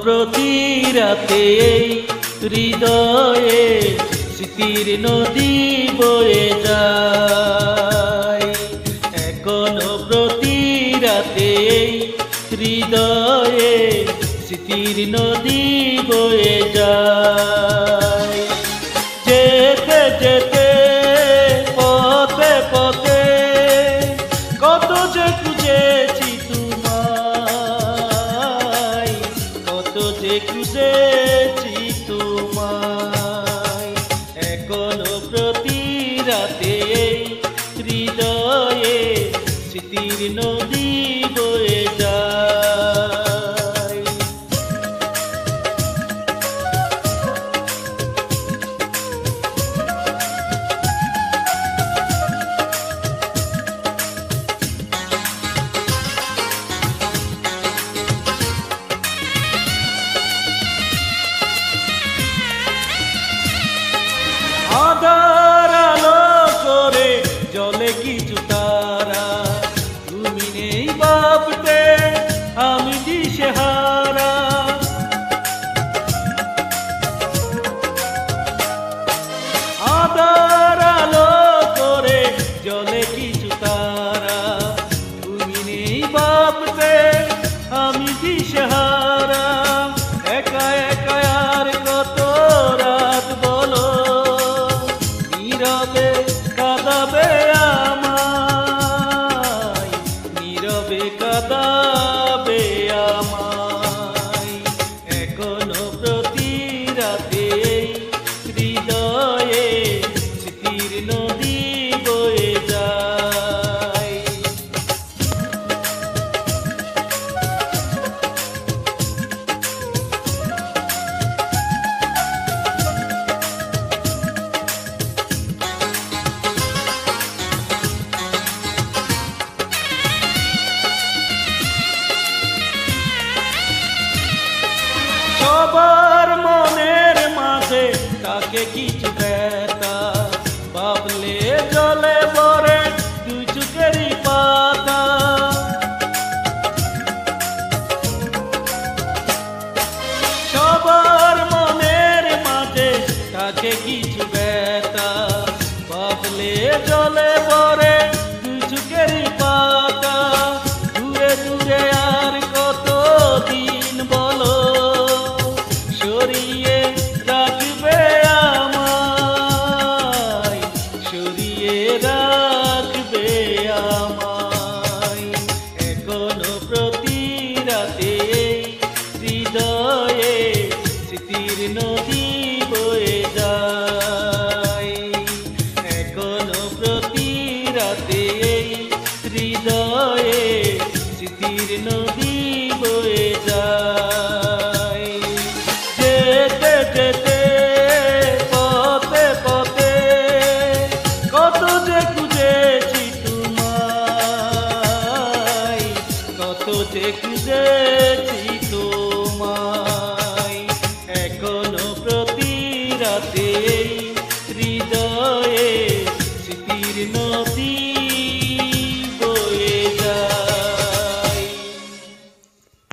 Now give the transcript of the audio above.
প্রতি রাতে হৃদয়ে স্মৃতির নদী বয়ে যায়। এখনো প্রতি রাতে হৃদয়ে স্মৃতির নদী বয়ে যায়। যেতে যেতে পথে পথে কত যে খুঁজেছি তোমায়, কত যে খুঁজেছি তোমায়। এখনো প্রতি রাতে হৃদয়ে স্মৃতির নদী বয়ে যায়। আধার আলো করে জলে কিছু তারা, তুমি নেই ভাবতে আমি দিশেহারা। আধার আলো করে জলে কিছু তারা, তুমি নেই ভাবতে আমি দিশেহারা। একা একা আর কত রাত বলো, নীরবে কাঁদাবে আমায়, নীরবে কাঁদাবে আমায়। এখনো প্রতি রাতে হৃদয়ে স্মৃতির নদী বয়ে যায়। সবার মনের মাঝে তাকে কিছু ব্যথা, ভাবলে জলে পড়ে দুই চোখেরই পাতা। সবার মনের মাঝে তাকে কিছু ব্যথা, ভাবলে জলে পড়ে দুই চোখেরই পাতা। দূরে দূরে আর কত দিন বলো, সরিয়ে রাখবে আমায়, সরিয়ে রাখবে আমায়। এখনো প্রতি রাতে হৃদয়ে স্মৃতির নদী বয়ে যায়। এখনো প্রতি রাতে হৃদয়ে স্মৃতির নদী বয়ে যায়। যেতে যেতে পথে পথে কত যে খুঁজেছি তোমায়, কত যে খুঁজেছি তোমায়। এখনো প্রতি রাতে হৃদয়ে স্মৃতির নদী